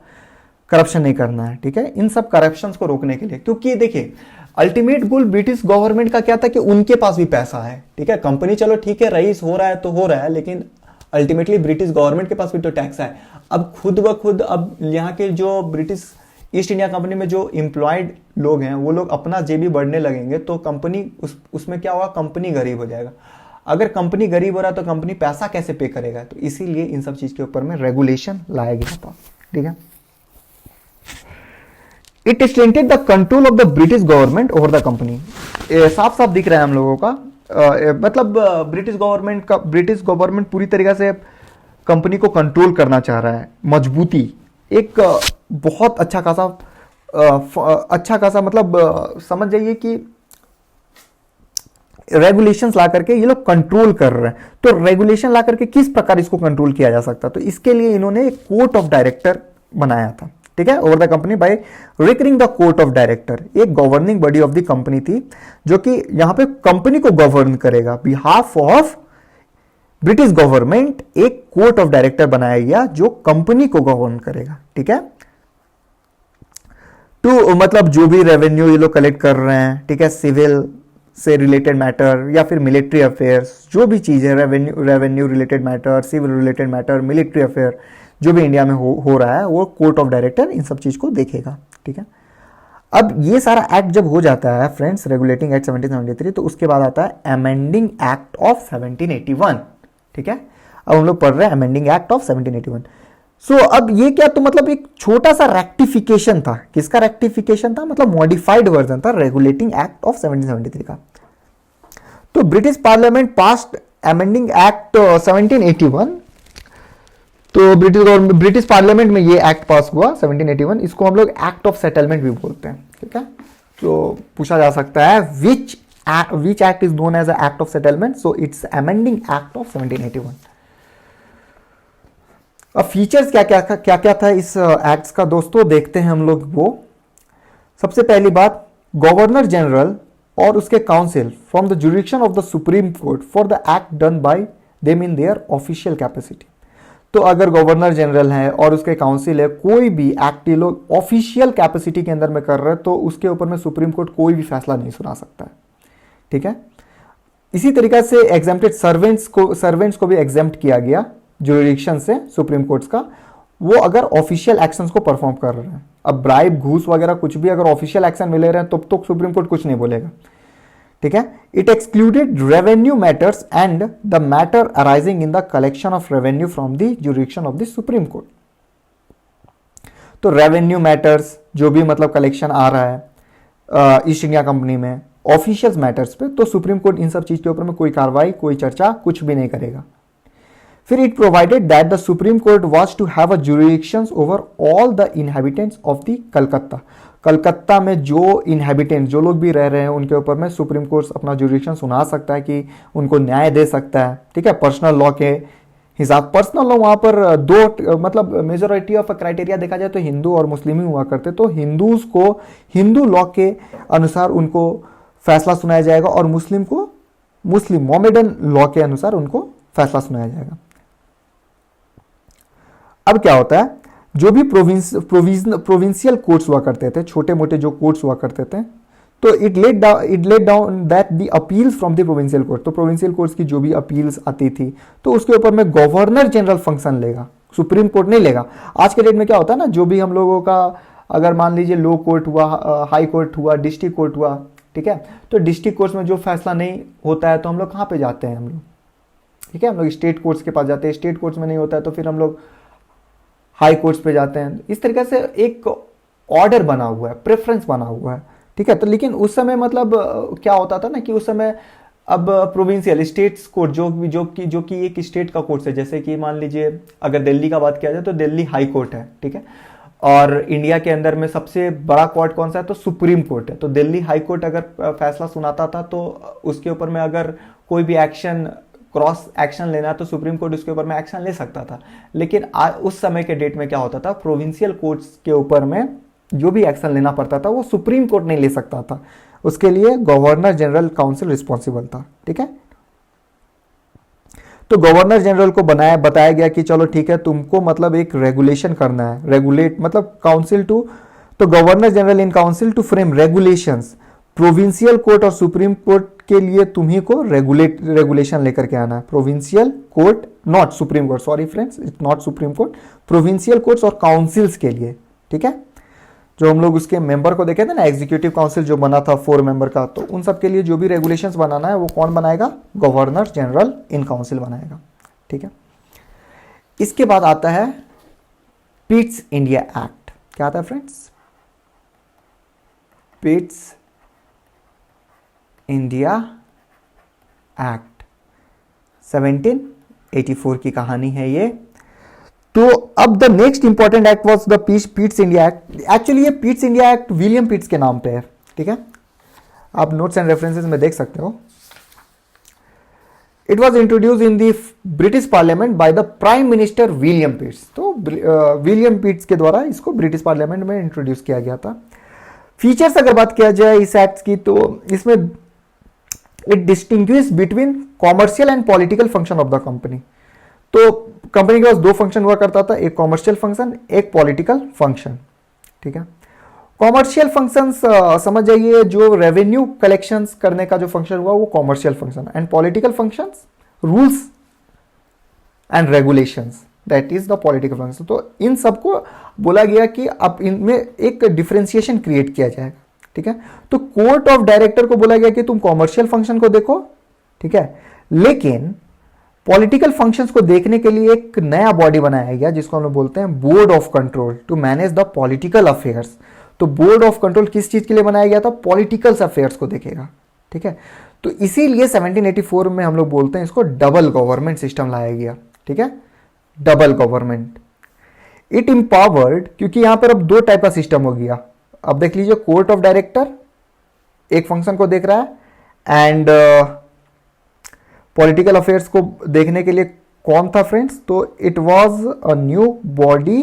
करप्शन नहीं करना है। ठीक है, इन सब करप्शन को रोकने के लिए, क्योंकि देखिए अल्टीमेट गोल ब्रिटिश गवर्नमेंट का क्या था कि उनके पास भी पैसा है। ठीक है, कंपनी चलो ठीक है, रईस हो रहा है तो हो रहा है, लेकिन अल्टीमेटली ब्रिटिश गवर्नमेंट के पास भी तो टैक्स है। अब खुद ब खुद अब यहाँ के जो ब्रिटिश ईस्ट इंडिया कंपनी में जो एम्प्लॉयड लोग हैं वो लोग अपना जेबी बढ़ने लगेंगे, तो कंपनी उसमें क्या होगा, कंपनी गरीब हो जाएगा। अगर कंपनी गरीब हो रहा है तो कंपनी पैसा कैसे पे करेगा? तो इसीलिए इन सब चीज के ऊपर में रेगुलेशन लाया गया था। ठीक है, it strengthened the control of the British government over the company. साफ साफ दिख रहा है हम लोगों का, मतलब ब्रिटिश गवर्नमेंट पूरी तरीके से कंपनी को कंट्रोल करना चाह रहा है। मजबूती, एक बहुत अच्छा खासा मतलब समझ जाइए कि रेगुलेशंस ला करके ये लोग कंट्रोल कर रहे हैं। तो रेगुलेशन ला करके किस प्रकार इसको कंट्रोल किया जा सकता है? तो इसके लिए इन्होंने एक कोर्ट ऑफ डायरेक्टर बनाया था। ठीक है, over the company by recurring the court of director. एक governing body of the company थी जो कि यहां पे कंपनी को गवर्न करेगा बिहाफ ऑफ ब्रिटिश गवर्नमेंट। एक कोर्ट ऑफ डायरेक्टर बनाया गया जो कंपनी को गवर्न करेगा। ठीक है, तो मतलब जो भी रेवेन्यू ये लोग कलेक्ट कर रहे हैं, ठीक है, सिविल से रिलेटेड मैटर या फिर मिलिट्री अफेयर्स, जो भी चीज है, revenue related matter, civil related matter, military affair, जो भी इंडिया में हो रहा है, वो कोर्ट ऑफ डायरेक्टर इन सब चीज को देखेगा। ठीक है, अब ये सारा एक्ट जब हो जाता है फ्रेंड्स, रेगुलेटिंग एक्ट 1773, तो उसके बाद आता है अमेंडिंग एक्ट ऑफ 1781। ठीक है, अब हम लोग पढ़ रहे हैं अमेंडिंग एक्ट ऑफ 1781। सो अब ये क्या, तो मतलब एक छोटा सा रेक्टिफिकेशन था। किसका रेक्टिफिकेशन था? मतलब मॉडिफाइड वर्जन था रेगुलेटिंग एक्ट ऑफ 1773 का। तो British parliament passed amending act 1781। तो ब्रिटिश पार्लियामेंट में ये एक्ट पास हुआ 1781। इसको हम लोग एक्ट ऑफ सेटलमेंट भी बोलते हैं। ठीक है, तो पूछा जा सकता है which act is known as an act of settlement? So it's amending act of 1781. अब फीचर्स क्या था इस एक्ट्स का दोस्तों, देखते हैं हम लोग वो। सबसे पहली बात, गवर्नर जनरल और उसके council from the jurisdiction of the supreme court for the act done by them in their official capacity. तो अगर गवर्नर जनरल है और उसके काउंसिल है, कोई भी एक्ट ये लोग ऑफिशियल कैपेसिटी के अंदर में कर रहे हैं, तो उसके ऊपर में सुप्रीम कोर्ट कोई भी फैसला नहीं सुना सकता है। ठीक है, इसी तरीके से एग्जेम्प्टेड सर्वेंट्स को भी एग्जेम्प्ट किया गया जुरिडिक्शन से सुप्रीम कोर्ट्स का, वो अगर ऑफिशियल एक्शंस को परफॉर्म कर रहे हैं। अब ब्राइब, घूस वगैरह कुछ भी अगर ऑफिशियल एक्शन मिले रहे हैं तो सुप्रीम कोर्ट कुछ नहीं बोलेगा। ठीक है, it excluded revenue matters and the matter arising in the collection of revenue from the jurisdiction of the supreme court. तो रेवेन्यू मैटर्स जो भी मतलब कलेक्शन आ रहा है ईस्ट इंडिया कंपनी में ऑफिशियल मैटर्स पे, तो सुप्रीम कोर्ट इन सब चीज के ऊपर में कोई कार्रवाई, कोई चर्चा कुछ भी नहीं करेगा। फिर it provided that the supreme court was to have a jurisdictions over all the inhabitants of the Calcutta. Calcutta में जो इनहेबिटेंट, जो लोग भी रह रहे हैं, उनके ऊपर में सुप्रीम कोर्ट अपना जुरिडिक्शन सुना सकता है कि उनको न्याय दे सकता है। ठीक है, पर्सनल लॉ के हिसाब, पर्सनल लॉ वहाँ पर दो, मतलब मेजोरिटी ऑफ क्राइटेरिया देखा जाए तो हिंदू और मुस्लिम ही हुआ करते, तो हिंदूज को हिंदू लॉ के अनुसार उनको फैसला सुनाया जाएगा और मुस्लिम को मुस्लिम मोमेडन लॉ के अनुसार उनको फैसला सुनाया जाएगा। अब क्या होता है, जो भी प्रोविंशियल कोर्ट्स हुआ करते थे, छोटे मोटे जो कोर्ट्स हुआ करते थे, तो it let down that the appeals from the provincial court, तो प्रोविंशियल कोर्ट्स की जो भी अपील्स आती थी तो उसके ऊपर में गवर्नर जनरल फंक्शन लेगा, सुप्रीम कोर्ट नहीं लेगा। आज के डेट में क्या होता है ना, जो भी हम लोगों का अगर मान लीजिए लो कोर्ट हुआ, हाई कोर्ट हुआ, डिस्ट्रिक्ट कोर्ट हुआ, ठीक है, तो डिस्ट्रिक्ट कोर्ट्स में जो फैसला नहीं होता है तो हम लोग कहाँ पे जाते हैं हम लोग, ठीक है, हम लोग स्टेट कोर्ट्स के पास जाते हैं, स्टेट कोर्ट्स में नहीं होता है तो फिर हम लोग हाई कोर्ट्स पे जाते हैं। इस तरीके से एक ऑर्डर बना हुआ है, प्रेफरेंस बना हुआ है, ठीक है। तो लेकिन उस समय मतलब क्या होता था ना कि उस समय अब प्रोविंशियल स्टेट्स कोर्ट जो कि एक स्टेट का कोर्ट है, जैसे कि मान लीजिए अगर दिल्ली का बात किया जाए तो दिल्ली हाई कोर्ट है, ठीक है, और इंडिया के अंदर में सबसे बड़ा कोर्ट कौन सा है, तो सुप्रीम कोर्ट है। तो दिल्ली हाई कोर्ट अगर फैसला सुनाता था तो उसके ऊपर में अगर कोई भी एक्शन, क्रॉस एक्शन लेना तो सुप्रीम कोर्ट उसके ऊपर में एक्शन ले सकता था। लेकिन उस समय के डेट में क्या होता था, प्रोविंशियल कोर्ट्स के ऊपर में जो भी एक्शन लेना पड़ता था वो सुप्रीम कोर्ट नहीं ले सकता था, उसके लिए गवर्नर जनरल काउंसिल रिस्पॉन्सिबल था, ठीक है। तो गवर्नर जनरल को बताया गया कि चलो ठीक है, तुमको मतलब एक रेगुलेशन करना है, रेगुलेट मतलब काउंसिल टू, तो governor general in council to frame regulations, provincial court और सुप्रीम कोर्ट के लिए तुम्ही को रेगुलेशन लेकर के आना है। Provincial court, not supreme court, sorry friends, it's not supreme court, provincial courts और काउंसिल्स के लिए, ठीक है। जो हम लोग उसके मेंबर को देखे थे ना, एग्जीक्यूटिव काउंसिल जो बना था 4 मेंबर का, तो उन सब के लिए जो भी रेगुलेशंस बनाना है वो कौन बनाएगा, गवर्नर जनरल इन काउंसिल बनाएगा, ठीक है। इसके बाद आता है पिट्स इंडिया एक्ट। क्या आता है फ्रेंड्स, पिट्स इंडिया एक्ट 1784 की कहानी है ये। तो अब the next important act was the Pitt's India act. Actually ये पिट्स इंडिया एक्ट विलियम पिट्स के नाम पे है, ठीक है, आप नोट्स एंड रेफरेंसेस में देख सकते हो। It was introduce in the British parliament by the prime minister William Pitts. तो विलियम पिट्स के द्वारा इसको ब्रिटिश पार्लियामेंट में इंट्रोड्यूस किया गया था। फीचर्स अगर बात किया जाए इस एक्ट की, तो इसमें it distinguish between commercial and political function of the company. तो कंपनी के पास 2 फंक्शन हुआ करता था, एक कॉमर्शियल फंक्शन, एक पॉलिटिकल फंक्शन, ठीक है। कॉमर्शियल फंक्शंस समझ जाइए, जो रेवेन्यू कलेक्शंस करने का जो फंक्शन हुआ वो commercial function, and political functions rules and regulations, that is the political function. तो इन सबको बोला गया कि अब इनमें एक डिफरेंशिएशन क्रिएट किया जाएगा, ठीक है। तो कोर्ट ऑफ डायरेक्टर को बोला गया कि तुम कॉमर्शियल फंक्शन को देखो, ठीक है, लेकिन पॉलिटिकल फंक्शंस को देखने के लिए एक नया बॉडी बनाया गया जिसको हम लोग बोलते हैं board of control to manage the political affairs. तो बोर्ड ऑफ कंट्रोल किस चीज के लिए बनाया गया था, पॉलिटिकल अफेयर्स को देखेगा, ठीक है। तो इसीलिए 1784 में हम लोग बोलते हैं इसको डबल गवर्नमेंट सिस्टम लाया गया, ठीक है, डबल गवर्नमेंट। इट इंपावर्ड, क्योंकि यहां पर अब 2 टाइप का सिस्टम हो गया। अब देख लीजिए, कोर्ट ऑफ डायरेक्टर एक फंक्शन को देख रहा है, एंड पॉलिटिकल अफेयर्स को देखने के लिए कौन था फ्रेंड्स, तो it was a new body,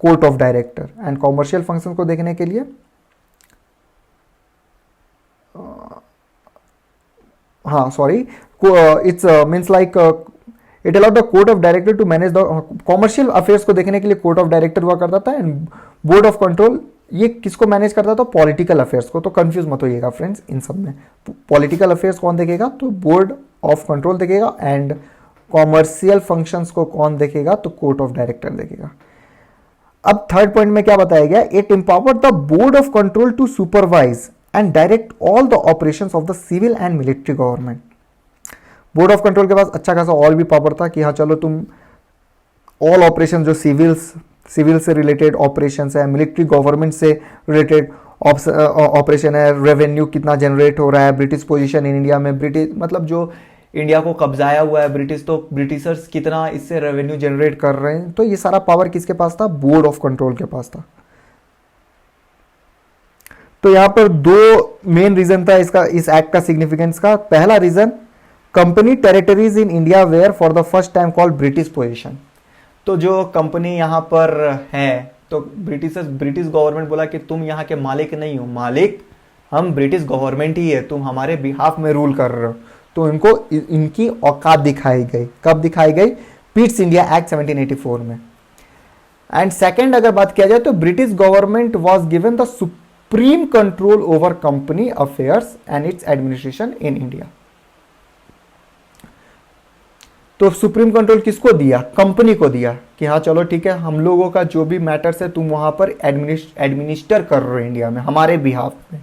court of director. And commercial function को देखने के लिए हाँ sorry, it's means like it allowed the court of director to manage the commercial affairs को देखने के लिए कोर्ट ऑफ डायरेक्टर हुआ करता था, एंड बोर्ड ऑफ कंट्रोल ये किसको मैनेज करता था, पॉलिटिकल अफेयर्स को। तो कंफ्यूज मत होइएगा फ्रेंड्स इन सब में, पॉलिटिकल अफेयर्स कौन देखेगा, तो बोर्ड ऑफ कंट्रोल देखेगा, एंड कॉमर्शियल फंक्शंस को कौन देखेगा, तो कोर्ट ऑफ डायरेक्टर देखेगा। अब थर्ड पॉइंट में क्या बताया गया, it empowered the board of control to supervise and direct all the operations of the civil and military government. Board of control के पास अच्छा खासा और भी पावर था कि हाँ चलो तुम ऑल ऑपरेशन जो सिविल से रिलेटेड ऑपरेशन है, मिलिट्री गवर्नमेंट से रिलेटेड ऑपरेशन है, रेवेन्यू कितना जनरेट हो रहा है, ब्रिटिश पोजीशन इन इंडिया में, ब्रिटिश मतलब जो इंडिया को कब्जाया हुआ है ब्रिटिश, तो ब्रिटिशर्स कितना इससे रेवेन्यू जनरेट कर रहे हैं, तो ये सारा पावर किसके पास था, बोर्ड ऑफ कंट्रोल के पास था। तो यहाँ पर दो मेन रीजन था इसका, इस एक्ट का सिग्निफिकेंस का। पहला reason, company territories in India were for the first time called British position. तो जो कंपनी यहाँ पर है, तो ब्रिटिश गवर्नमेंट बोला कि तुम यहाँ के मालिक नहीं हो, मालिक हम ब्रिटिश गवर्नमेंट ही है, तुम हमारे बिहाफ में रूल कर रहे हो। तो इनको इनकी औकात दिखाई गई। कब दिखाई गई? पिट्स इंडिया एक्ट 1784 में। एंड सेकेंड अगर बात किया जाए तो British government was given the supreme control over company affairs and it's administration in India. तो सुप्रीम कंट्रोल किसको दिया? कंपनी को दिया कि हाँ चलो ठीक है, हम लोगों का जो भी मैटर्स है तुम वहां पर एडमिनिस्टर कर रहे हो इंडिया में हमारे बिहाफ में।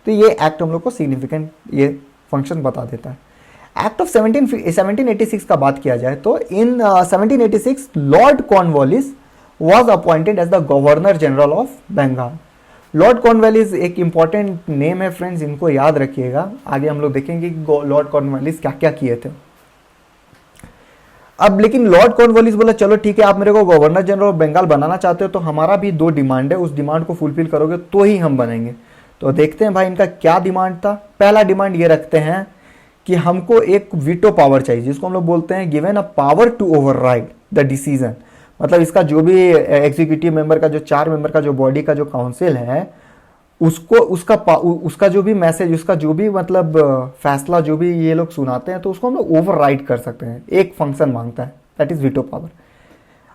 तो ये एक्ट हम लोग को सिग्निफिकेंट ये फंक्शन बता देता है। एक्ट ऑफ 1786 का बात किया जाए तो in 1786 Lord Cornwallis was appointed as the governor general of Bengal. Lord Cornwallis एक इंपॉर्टेंट नेम है फ्रेंड्स, इनको याद रखिएगा। आगे हम लोग देखेंगे कि लॉर्ड कॉर्नवालिस क्या क्या किए थे। अब लेकिन लॉर्ड कॉर्नवालिस बोला चलो ठीक है, आप मेरे को गवर्नर जनरल ऑफ बंगाल बनाना चाहते हो तो हमारा भी दो डिमांड है, उस डिमांड को फुलफिल करोगे तो ही हम बनेंगे। तो देखते हैं भाई इनका क्या डिमांड था। पहला डिमांड ये रखते हैं कि हमको एक वीटो पावर चाहिए, जिसको हम लोग बोलते हैं given a power to override the decision. मतलब इसका जो भी एग्जीक्यूटिव मेंबर का जो 4 मेंबर का जो बॉडी का जो काउंसिल है, उसको उसका जो भी मैसेज, उसका जो भी मतलब फैसला जो भी ये लोग सुनाते हैं तो उसको हम लोग ओवरराइड कर सकते हैं। एक फंक्शन मांगता है, दैट इज वीटो पावर।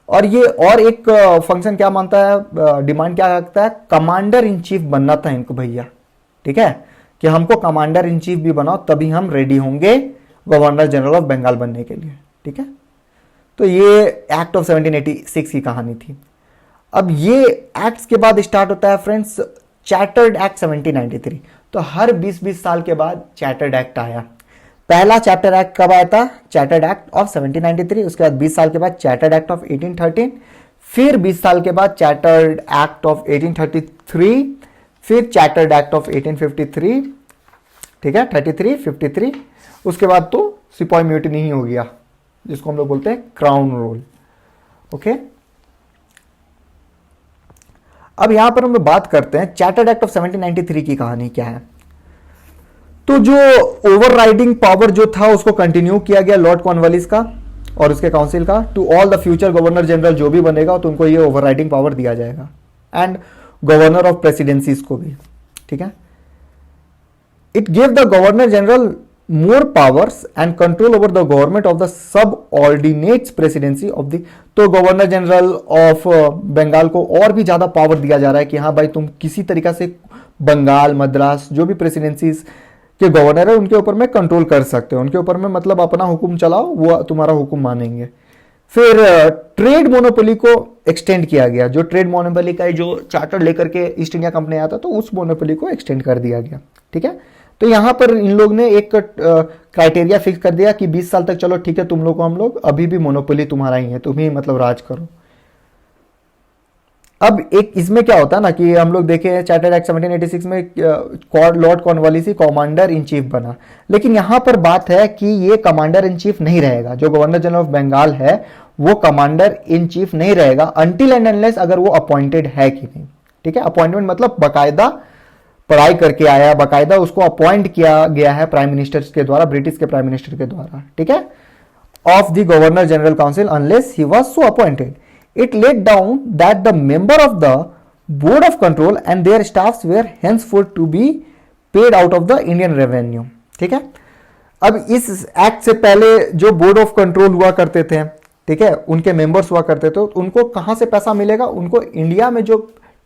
और ये और एक फंक्शन क्या मानता है, डिमांड क्या रखता है, कमांडर इन चीफ बनना था इनको भैया, ठीक है, कि हमको कमांडर इन चीफ भी बनाओ तभी हम रेडी होंगे गवर्नर जनरल ऑफ बंगाल बनने के लिए, ठीक है। तो ये एक्ट ऑफ 1786 की कहानी थी। अब ये एक्ट्स के बाद स्टार्ट होता है फ्रेंड्स चार्टर्ड एक्ट 1793। तो हर 20-20 साल के बाद चार्टर्ड एक्ट आया। पहला चार्टर्ड एक्ट कब आया था? Chartered act of 1793। उसके बाद 20 साल के बाद चार्टर्ड एक्ट ऑफ 1813, फिर 20 साल के बाद चार्टर्ड एक्ट ऑफ 1833, फिर चार्टर्ड एक्ट ऑफ 1853, ठीक है, 33, 53। उसके बाद तो सिपाही म्यूटिनी ही हो गया, जिसको हम लोग बोलते हैं क्राउन रूल। ओके, अब यहां पर हम बात करते हैं चार्टर्ड एक्ट ऑफ 1793 की कहानी क्या है। तो जो ओवरराइडिंग पावर जो था उसको कंटिन्यू किया गया लॉर्ड कॉर्नवालिस का और उसके काउंसिल का, to all the future governor general जो भी बनेगा तो उनको ये ओवरराइडिंग पावर दिया जाएगा, एंड गवर्नर ऑफ प्रेसिडेंसीज को भी, ठीक है। It give the governor general more powers and control over the government of the subordinates presidency of the। तो गवर्नर जनरल ऑफ बंगाल को और भी ज्यादा पावर दिया जा रहा है कि हाँ भाई तुम किसी तरीका से बंगाल, मद्रास जो भी प्रेसिडेंसीज के गवर्नर है उनके ऊपर में कंट्रोल कर सकते हो, उनके ऊपर में मतलब अपना हुक्म चलाओ, वो तुम्हारा हुक्म मानेंगे। फिर ट्रेड मोनोपोली को एक्सटेंड किया गया। जो ट्रेड मोनोपोली का जो चार्टर लेकर के ईस्ट इंडिया कंपनी आता तो उस मोनोपोली को एक्सटेंड कर दिया गया, ठीक है। तो यहां पर इन लोग ने एक क्राइटेरिया फिक्स कर दिया कि 20 साल तक चलो ठीक है, तुम लोग को हम लोग अभी भी मोनोपोली तुम्हारा ही है, तुम ही मतलब राज करो। अब एक इसमें क्या होता है ना कि हम लोग देखे चार्टर्ड एक्ट 1786 में Lord Cornwallis he commander in chief बना, लेकिन यहां पर बात है कि ये कमांडर इन चीफ नहीं रहेगा। जो गवर्नर जनरल ऑफ बंगाल है वो कमांडर इन चीफ नहीं रहेगा अनटिल एंड अनलेस अगर वो अपॉइंटेड है कि नहीं, ठीक है। अपॉइंटमेंट मतलब बाकायदा पढ़ाई करके आया, बाकायदा उसको अपॉइंट किया गया है प्राइम मिनिस्टर के द्वारा, ब्रिटिश के प्राइम मिनिस्टर के द्वारा, ठीक है, of the governor general council unless he was so appointed. It laid down that the member of the board of control and their staffs were henceforth to be paid out of the Indian revenue, ठीक है। अब इस act से पहले जो board of control हुआ करते थे, ठीक है, उनके मेंबर्स हुआ करते थे, तो उनको कहां से पैसा मिलेगा? उनको इंडिया में जो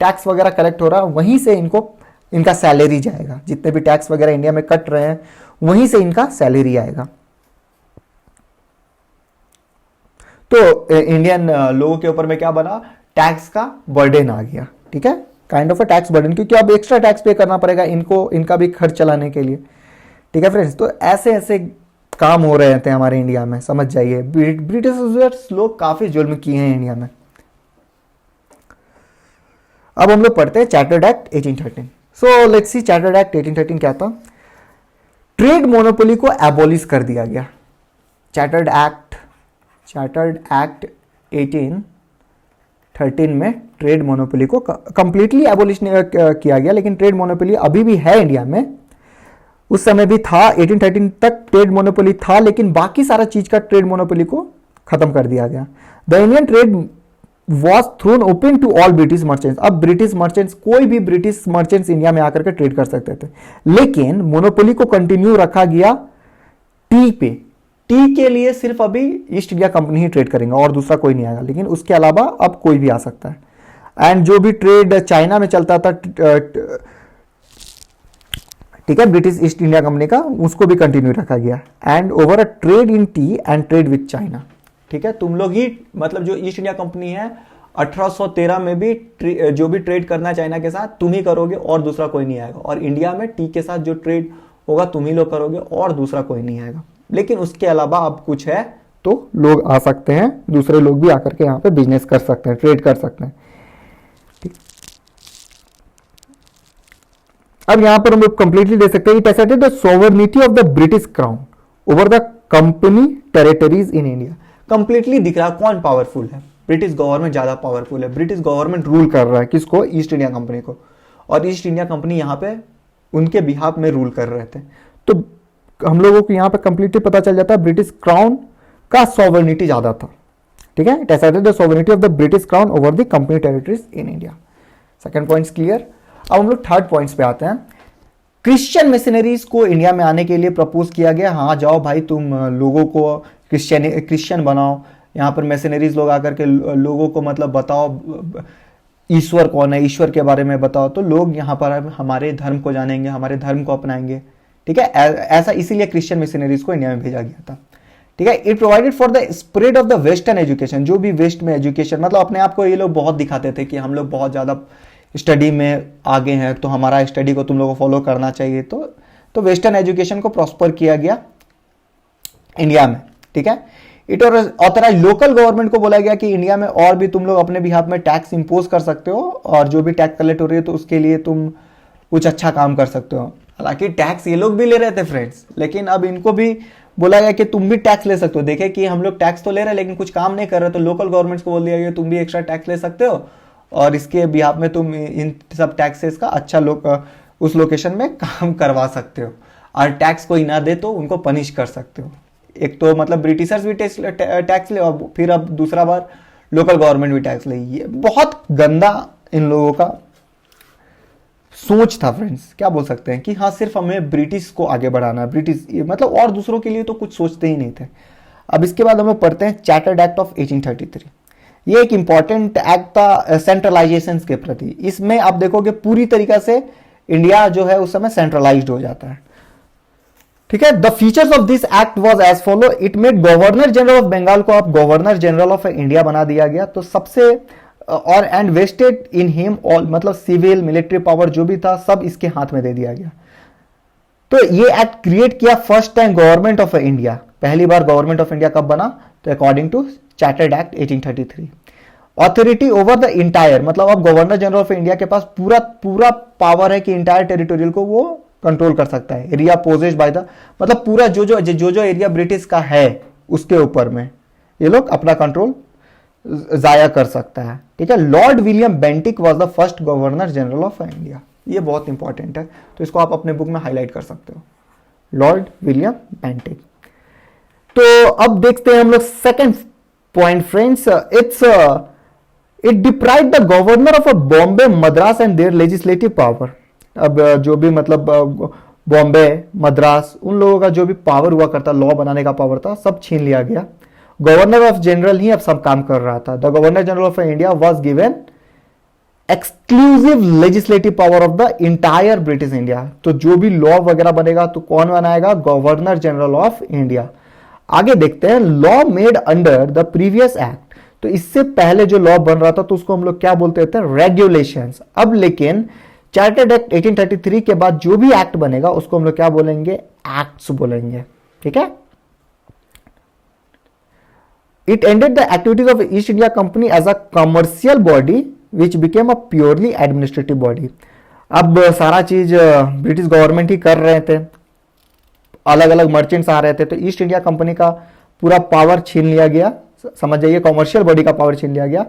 टैक्स वगैरह कलेक्ट हो रहा है वहीं से इनको इनका सैलरी जाएगा। जितने भी टैक्स वगैरह इंडिया में कट रहे हैं वहीं से इनका सैलरी आएगा। तो इंडियन लोगों के ऊपर में क्या बना? टैक्स का बर्डन आ गया, ठीक है, kind of a tax burden, क्योंकि अब एक्स्ट्रा टैक्स पे करना पड़ेगा इनको, इनका भी खर्च चलाने के लिए, ठीक है फ्रेंड्स। तो ऐसे ऐसे काम हो रहे थे हमारे इंडिया में, समझ जाइए। ब्रिटिश लोग काफी जुल्म किए हैं इंडिया में। अब हम लोग पढ़ते हैं chartered act 1813। So let's see chartered act 1813 क्या था। ट्रेड मोनोपोली को एबॉलिश कर दिया गया। चार्टर्ड एक्ट 1813 13 में ट्रेड मोनोपोली को कंप्लीटली एबोलिश किया गया, लेकिन ट्रेड मोनोपोली अभी भी है इंडिया में। उस समय भी था, 1813 तक ट्रेड मोनोपोली था, लेकिन बाकी सारा चीज का ट्रेड मोनोपोली को खत्म कर दिया गया। The Indian trade was thrown open to all British merchants. अब ब्रिटिश मर्चेंट्स, कोई भी ब्रिटिश मर्चेंट्स इंडिया में आकर के ट्रेड कर सकते थे, लेकिन मोनोपोली को कंटिन्यू रखा गया टी पे। टी के लिए सिर्फ अभी ईस्ट इंडिया कंपनी ही ट्रेड करेंगे और दूसरा कोई नहीं आएगा, लेकिन उसके अलावा अब कोई भी आ सकता है। एंड जो भी ट्रेड चाइना में चलता था, ठीक है, ब्रिटिश ईस्ट इंडिया कंपनी का, उसको भी कंटिन्यू रखा गया। And over a trade in T and trade with China, ठीक है, तुम लोग ही मतलब जो ईस्ट इंडिया कंपनी है 1813 में भी जो भी ट्रेड करना है चाइना के साथ तुम ही करोगे और दूसरा कोई नहीं आएगा, और इंडिया में टी के साथ जो ट्रेड होगा तुम ही लोग करोगे और दूसरा कोई नहीं आएगा। लेकिन उसके अलावा अब कुछ है तो लोग आ सकते हैं, दूसरे लोग भी आकर के यहाँ पे बिजनेस कर सकते हैं, ट्रेड कर सकते हैं। ठीक, अब यहां पर हम लोग कंप्लीटली दे सकते हैं, it asserted the sovereignty of the British crown over the company territories in India. Completely दिख रहा है कौन पावरफुल है, ब्रिटिश गवर्नमेंट ज्यादा पावरफुल है, ब्रिटिश गवर्नमेंट रूल कर रहा है किसको, ईस्ट इंडिया कंपनी को, और ईस्ट इंडिया कंपनी यहाँ पे उनके बिहाफ में रूल कर रहे थे। तो हम लोगों को यहाँ पे कंप्लीटली पता चल जाता है ब्रिटिश क्राउन का सॉवरेनिटी ज्यादा था। ठीक है, it asserted the sovereignty of the British crown over the company territories in India. Second points clear. अब हम लोग थर्ड पॉइंट्स पे आते हैं। क्रिश्चियन मिशनरीज को इंडिया में आने के लिए प्रपोज किया गया, हाँ जाओ भाई तुम लोगों को क्रिश्चियन बनाओ, यहाँ पर मिशनरीज लोग आकर के लोगों को मतलब बताओ ईश्वर कौन है, ईश्वर के बारे में बताओ, तो लोग यहाँ पर हमारे धर्म को जानेंगे, हमारे धर्म को अपनाएंगे। ठीक है, ऐसा इसीलिए क्रिश्चियन मिशनरीज को इंडिया में भेजा गया था। ठीक है, it provided for the spread of the western education. जो भी वेस्ट में एजुकेशन, मतलब अपने आप को ये लोग बहुत दिखाते थे कि हम लोग बहुत ज्यादा स्टडी में आगे हैं, तो हमारा स्टडी को तुम लोगों को फॉलो करना चाहिए। तो वेस्टर्न एजुकेशन को प्रॉस्पर किया गया इंडिया में। ठीक है, इट ऑथराइज लोकल गवर्नमेंट को बोला गया कि इंडिया में और भी तुम लोग अपने बिहाफ में टैक्स इंपोज कर सकते हो, और जो भी टैक्स कलेक्ट हो रही है तो उसके लिए तुम कुछ अच्छा काम कर सकते हो। हालांकि टैक्स ये लोग भी ले रहे थे फ्रेंड्स, लेकिन अब इनको भी बोला गया कि तुम भी टैक्स ले सकते हो। देखे कि हम लोग टैक्स तो ले रहे हैं लेकिन कुछ काम नहीं कर रहे, तो लोकल गवर्नमेंट्स को बोल दिया गया तुम भी एक्स्ट्रा टैक्स ले सकते हो, और इसके बिहाफ में तुम इन सब टैक्सेस का अच्छा उस लोकेशन में काम करवा सकते हो, और टैक्स कोई ना दे तो उनको पनिश कर सकते हो। एक तो मतलब ब्रिटिशर्स भी टैक्स ले, और फिर अब दूसरा बार लोकल गवर्नमेंट भी टैक्स ले। ये बहुत गंदा इन लोगों का सोच था फ्रेंड्स। क्या बोल सकते हैं कि हाँ सिर्फ हमें ब्रिटिश को आगे बढ़ाना है, ब्रिटिश मतलब और दूसरों के लिए तो कुछ सोचते ही नहीं थे। अब इसके बाद हम लोग पढ़ते हैं चार्टर्ड एक्ट ऑफ 1833। ये एक इंपॉर्टेंट एक्ट था सेंट्रलाइजेशन के प्रति। इसमें आप देखोगे पूरी तरीका से इंडिया जो है उस समय सेंट्रलाइज्ड हो जाता है। ठीक है, the features of this act was as follow. It made governor general of Bengal को अब गवर्नर जनरल ऑफ इंडिया बना दिया गया। तो सबसे और and vested in him all, मतलब सिविल मिलिट्री पावर जो भी था सब इसके हाथ में दे दिया गया। तो ये एक्ट क्रिएट किया first time government of India. पहली बार गवर्नमेंट ऑफ इंडिया कब बना, तो according to chartered act 1833। Authority over the entire, मतलब अब गवर्नर जनरल ऑफ इंडिया के पास पूरा पावर है कि इंटायर टेरिटोरियल को वो कंट्रोल कर सकता है। एरिया पोजेस्ड बाय द, मतलब पूरा जो एरिया ब्रिटिश का है उसके ऊपर में ये लोग अपना कंट्रोल जाया कर सकता है। ठीक है, Lord William Bentinck was the first governor general of India. ये बहुत इंपॉर्टेंट है, तो इसको आप अपने बुक में हाईलाइट कर सकते हो, लॉर्ड विलियम बेंटिक। तो अब देखते हैं हम लोग second point friends. It deprive the governor of Bombay, Madras and their legislative power. अब जो भी मतलब बॉम्बे, मद्रास, उन लोगों का जो भी पावर हुआ करता, लॉ बनाने का पावर था, सब छीन लिया गया। गवर्नर ऑफ जनरल ही अब सब काम कर रहा था। The governor general of India was given exclusive legislative power of the entire British India. तो जो भी लॉ वगैरह बनेगा तो कौन बनाएगा, गवर्नर जनरल ऑफ इंडिया। आगे देखते हैं, law made under the previous act. तो इससे पहले जो लॉ बन रहा था तो उसको हम लोग क्या बोलते थे, रेगुलेशंस। अब लेकिन चार्टर्ड एक्ट 1833 के बाद जो भी एक्ट बनेगा उसको हम लोग क्या बोलेंगे, एक्ट्स बोलेंगे। ठीक है, it ended the activities of East India Company as a commercial body which became a purely administrative body. अब सारा चीज ब्रिटिश गवर्नमेंट ही कर रहे थे, अलग अलग मर्चेंट्स आ रहे थे, तो ईस्ट इंडिया कंपनी का पूरा पावर छीन लिया गया। समझ जाइए, कॉमर्शियल बॉडी का पावर छीन लिया गया,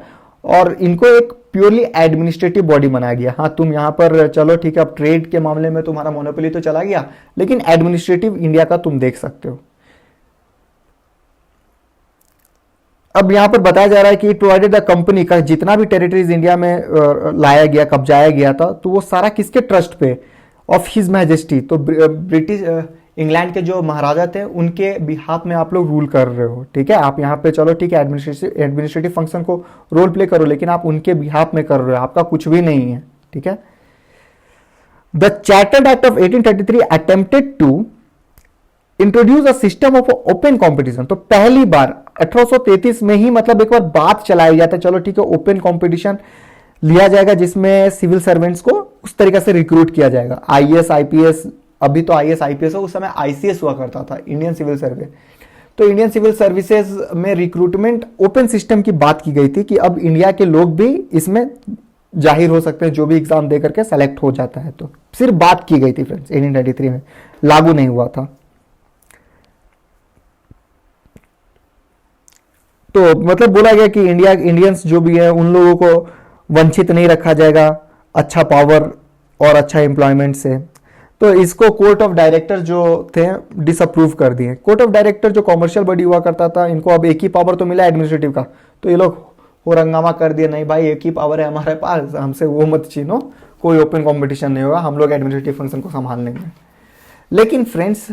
और इनको एक प्योरली एडमिनिस्ट्रेटिव बॉडी बनाया गया। हाँ, तुम यहाँ पर चलो ठीक है, अब ट्रेड के मामले में तुम्हारा मोनोपोली तो चला गया, लेकिन एडमिनिस्ट्रेटिव इंडिया का तुम देख सकते हो। अब यहां पर बताया जा रहा है कि इट प्रोवाइडेड द कंपनी का जितना भी टेरिटरीज इंडिया में लाया गया, कब्जाया गया था, तो वो सारा किसके ट्रस्ट पे, ऑफ हिज मैजेस्टी। तो ब्रिटिश इंग्लैंड के जो महाराजा थे उनके बिहाफ में आप लोग रूल कर रहे हो, ठीक है। आप यहाँ पे चलो ठीक है एडमिनिस्ट्रेटिव फंक्शन को रोल प्ले करो, लेकिन आप उनके बिहाफ में कर रहे हो, आपका कुछ भी नहीं है, ठीक है। The chartered act of 1833 attempted to introduce a system of open competition. तो पहली बार 1833 में ही मतलब एक बार बात चलाई जाता है, चलो ठीक है ओपन कंपटीशन लिया जाएगा जिसमें सिविल सर्वेंट्स को उस तरीके से रिक्रूट किया जाएगा। आईएएस आईपीएस, अभी तो आईएएस आईपीएस हो, उस समय आईसीएस हुआ करता था, इंडियन सिविल सर्वे। तो इंडियन सिविल सर्विसेज में रिक्रूटमेंट ओपन सिस्टम की बात की गई थी कि अब इंडिया के लोग भी इसमें जाहिर हो सकते हैं, जो भी एग्जाम दे करके सेलेक्ट हो जाता है। तो सिर्फ बात की गई थी फ्रेंड्स, 1833 में, लागू नहीं हुआ था। तो मतलब बोला गया कि इंडियंस जो भी है उन लोगों को वंचित नहीं रखा जाएगा अच्छा पावर और अच्छा एम्प्लॉयमेंट से। तो इसको कोर्ट ऑफ डायरेक्टर जो थे डिसअप्रूव कर दिए। कोर्ट ऑफ डायरेक्टर जो कॉमर्शियल बॉडी हुआ करता था, इनको अब एक ही पावर तो मिला एडमिनिस्ट्रेटिव का, तो ये लोग हो रंगामा कर दिया, नहीं भाई एक ही पावर है हमारे पास, हमसे वो मत छीनो, कोई ओपन कॉम्पिटिशन नहीं होगा, हम लोग एडमिनिस्ट्रेटिव फंक्शन को संभाल लेंगे। लेकिन फ्रेंड्स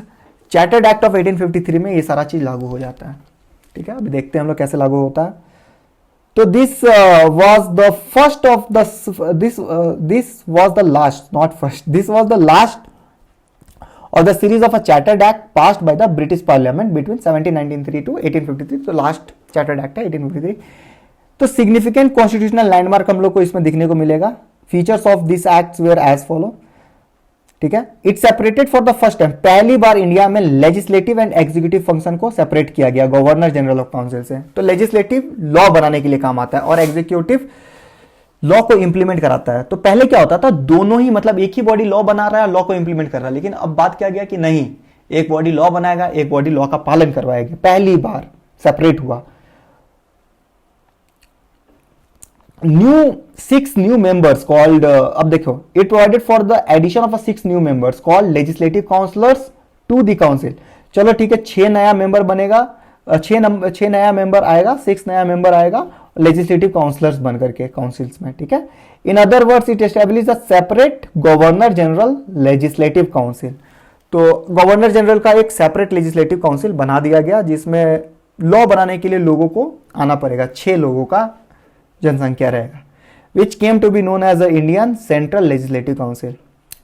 चार्टर्ड एक्ट ऑफ 1853 में ये सारा चीज लागू हो जाता है, ठीक है। अभी देखते हैं हम लोग कैसे लागू होता है। तो this was the first of the this was the last, not first, this was the last of the series of a chartered act passed by the British Parliament between 1793 to 1853। तो लास्ट चार्टर्ड एक्ट है 1853। तो significant constitutional landmark हम लोग को इसमें दिखने को मिलेगा। Features of this act were as follow, ठीक है। It separated for the first time, पहली बार इंडिया में लेजिस्लेटिव एंड एग्जीक्यूटिव फंक्शन को सेपरेट किया गया गवर्नर जनरल ऑफ काउंसिल से। तो लेजिस्लेटिव लॉ बनाने के लिए काम आता है और एग्जीक्यूटिव लॉ को इंप्लीमेंट कराता है। तो पहले क्या होता था, दोनों ही मतलब एक ही बॉडी लॉ बना रहा है, लॉ को इंप्लीमेंट कर रहा है, लेकिन अब बात क्या गया कि नहीं, एक बॉडी लॉ बनाएगा, एक बॉडी लॉ का पालन करवाएगा, पहली बार सेपरेट हुआ। six new members called अब देखो, it provided for the addition of a 6 new members called legislative councillors to the council। चलो ठीक है, 6 नया मेंबर बनेगा, 6 नया मेंबर आएगा, 6 नया मेंबर आएगा लेजिस्लेटिव काउंसलर्स बन करके काउंसिल्स में, ठीक है। In other words it establish a separate governor general legislative council. तो गवर्नर जनरल का एक सेपरेट लेजिस्लेटिव काउंसिल बना दिया गया, जिसमें लॉ बनाने के लिए लोगों को आना पड़ेगा, 6 लोगों का जनसंख्या रहेगा, which came to be known as a Indian central legislative council,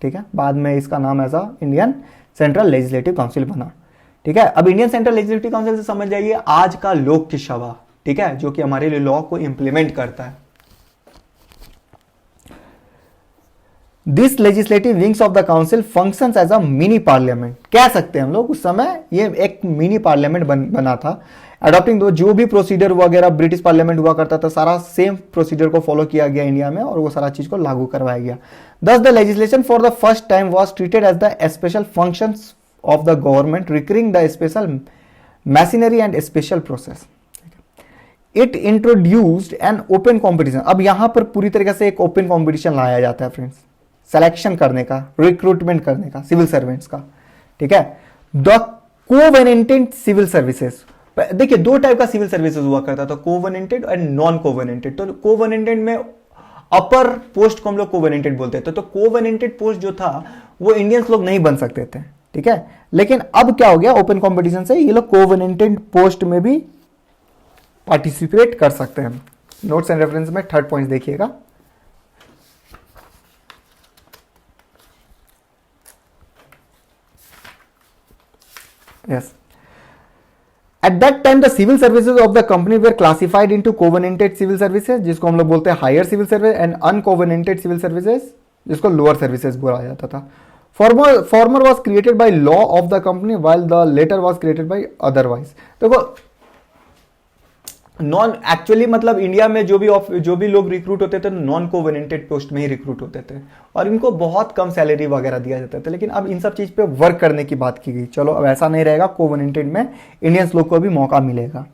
ठीक है। बाद में इसका नाम as a Indian central legislative council बना, ठीक है। अब इंडियन सेंट्रल लेजिस्लेटिव काउंसिल से समझ जाइए आज का लोक सभा, ठीक है, जो कि हमारे लिए लॉ को इंप्लीमेंट करता है। This legislative wings of the council functions as a mini parliament, कह सकते हैं हम लोग, उस समय ये एक मिनी पार्लियामेंट बना था। अडॉप्टिंग दो जो भी प्रोसीजर वगैरह ब्रिटिश पार्लियामेंट हुआ करता था, सारा सेम प्रोसीजर को फॉलो किया गया इंडिया में और वो सारा चीज को लागू करवाया गया। Thus the legislation for the first time was treated as the special functions of the government requiring the special machinery and special process. It introduced an open competition. अब यहां पर पूरी तरीके से एक ओपन कॉम्पिटिशन लाया जाता है फ्रेंड्स, सिलेक्शन करने का, रिक्रूटमेंट करने का सिविल सर्वेंट्स का, ठीक है। द कोवेनेंटेड सिविल सर्विसेज, देखिए 2 टाइप का सिविल सर्विसेज हुआ करता था, कोवेनेंटेड एंड नॉन कोवेनेंटेड। तो कोवेनेंटेड में अपर पोस्ट को हम लोग कोवेनेंटेड बोलते थे। तो कोवेनेंटेड पोस्ट जो था वो इंडियंस लोग नहीं बन सकते थे, ठीक है। लेकिन अब क्या हो गया, ओपन कॉम्पिटिशन से ये लोग कोवेनेंटेड पोस्ट में भी पार्टिसिपेट कर सकते हैं। नोट्स एंड रेफरेंस में 3rd पॉइंट देखिएगा। Yes, at that time the civil services of the company were classified into covenanted civil services, जिसको हम लोग बोलते हैं higher civil service, and uncovenanted civil services, जिसको लोअर सर्विसेज बोला जाता था। Former was created by law of the company while the latter was created by otherwise. देखो नॉन एक्चुअली मतलब इंडिया में जो भी लोग रिक्रूट होते थे नॉन कोवेनेंटेड पोस्ट में ही रिक्रूट होते थे और इनको बहुत कम सैलरी वगैरह दिया जाता था। लेकिन अब इन सब चीज पे वर्क करने की बात की गई, चलो अब ऐसा नहीं रहेगा, कोवेनेंटेड में इंडियंस लोग को भी मौका मिलेगा।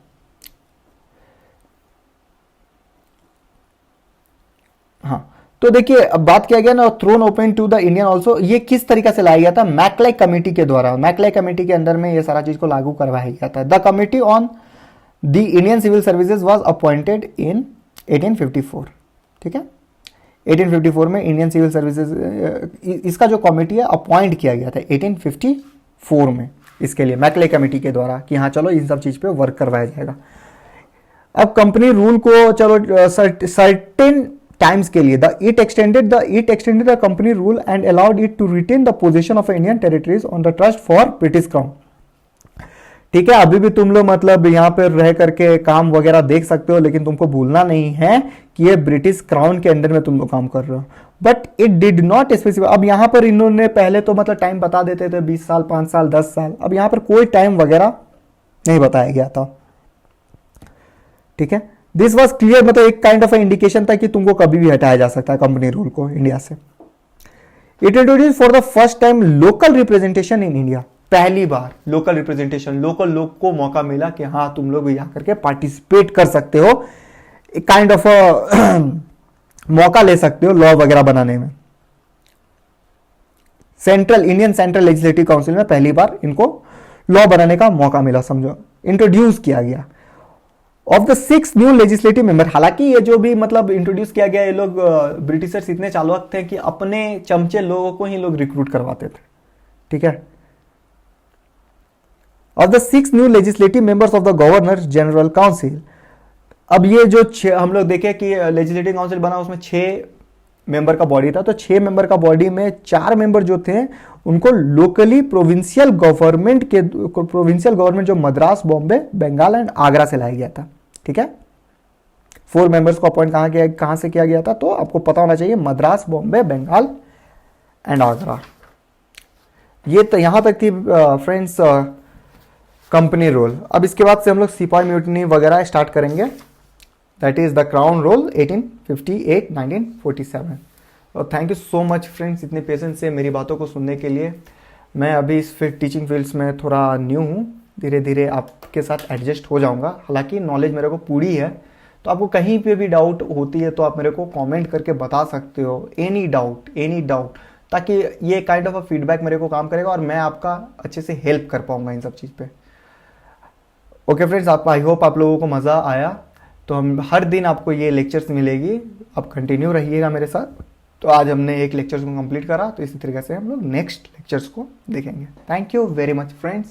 तो देखिए अब बात किया गया ना, thrown open to the Indian also, ये किस तरीके से लाया गया था, मैकले कमेटी के द्वारा। मैकले कमेटी के अंदर में ये सारा चीज को लागू करवाया गया था। The committee on the Indian civil services was appointed in 1854। ठीक है, 1854 में इंडियन सिविल सर्विसेज इसका जो कमेटी है अपॉइंट किया गया था 1854 में, इसके लिए मैकले कमेटी के द्वारा कि हाँ चलो इन सब चीज पे वर्क करवाया जाएगा। अब कंपनी रूल को चलो सर्टेन टाइम्स के लिए it extended the company rule and allowed it to retain the position of Indian territories on the trust for British crown. ठीक है, अभी भी तुम लोग मतलब यहाँ पे रह करके काम वगैरह देख सकते हो, लेकिन तुमको भूलना नहीं है कि ये ब्रिटिश क्राउन के अंडर में तुम लोग काम कर रहे हो। But it did not specify, अब यहाँ पर इन्होंने पहले तो मतलब टाइम बता देते थे 20 साल, 5 साल, 10 साल, अब यहाँ पर कोई टाइम वगैरह नहीं बताया गया था। ठीक है, दिस वॉज क्लियर, मतलब एक काइंड ऑफ इंडिकेशन था कि तुमको कभी भी हटाया जा सकता है कंपनी रूल को इंडिया से। It introduce for the first time local representation in India, पहली बार लोकल रिप्रेजेंटेशन, लोकल लोग को मौका मिला कि हाँ तुम लोग भी आकर के पार्टिसिपेट कर सकते हो, एक काइंड ऑफ मौका ले सकते हो लॉ वगैरह बनाने में। इंडियन सेंट्रल लेजिस्लेटिव काउंसिल में पहली बार इनको लॉ बनाने का मौका मिला, समझो, इंट्रोड्यूस किया गया। Of the 6 new legislative member, हालांकि ये जो भी मतलब इंट्रोड्यूस किया गया, ये लोग ब्रिटिशर्स इतने चालाक थे कि अपने चमचे लोगों को ही लोग रिक्रूट करवाते थे। ठीक है, of the 6 new legislative members of the governor general council, अब ये जो हम लोग देखे कि लेजिस्लेटिव काउंसिल बना उसमें 6 मेंबर का बॉडी था, तो 6 मेंबर का बॉडी में 4 मेंबर जो थे उनको लोकली प्रोविंशियल गवर्नमेंट जो मद्रास, बॉम्बे, बंगाल एंड आगरा से लाया गया था। ठीक है, 4 मेंबर्स को अपॉइंट कहां से किया गया था, तो आपको पता होना चाहिए मद्रास, बॉम्बे, बंगाल एंड आगरा। ये तो यहां तक थी फ्रेंड्स कंपनी रूल। अब इसके बाद से हम लोग सिपाही म्यूटनी वगैरह स्टार्ट करेंगे, that is the crown rule 1858-1947। और thank you so much friends इतने पेशेंस से मेरी बातों को सुनने के लिए। मैं अभी इस टीचिंग फील्ड्स में थोड़ा न्यू हूँ, धीरे धीरे आपके साथ एडजस्ट हो जाऊँगा। हालांकि नॉलेज मेरे को पूरी है, तो आपको कहीं पे भी डाउट होती है तो आप मेरे को कमेंट करके बता सकते हो, एनी डाउट, ताकि ये काइंड ऑफ फीडबैक मेरे को काम करेगा और मैं आपका अच्छे से हेल्प कर पाऊंगा इन सब चीज़ पे। ओके फ्रेंड्स, आई होप आप लोगों को मज़ा आया। तो हम हर दिन आपको ये लेक्चर्स मिलेगी, आप कंटिन्यू रहिएगा मेरे साथ। तो आज हमने एक लेक्चर्स को कंप्लीट करा, तो इसी तरीके से हम लोग नेक्स्ट लेक्चर्स को देखेंगे। Thank you very much friends.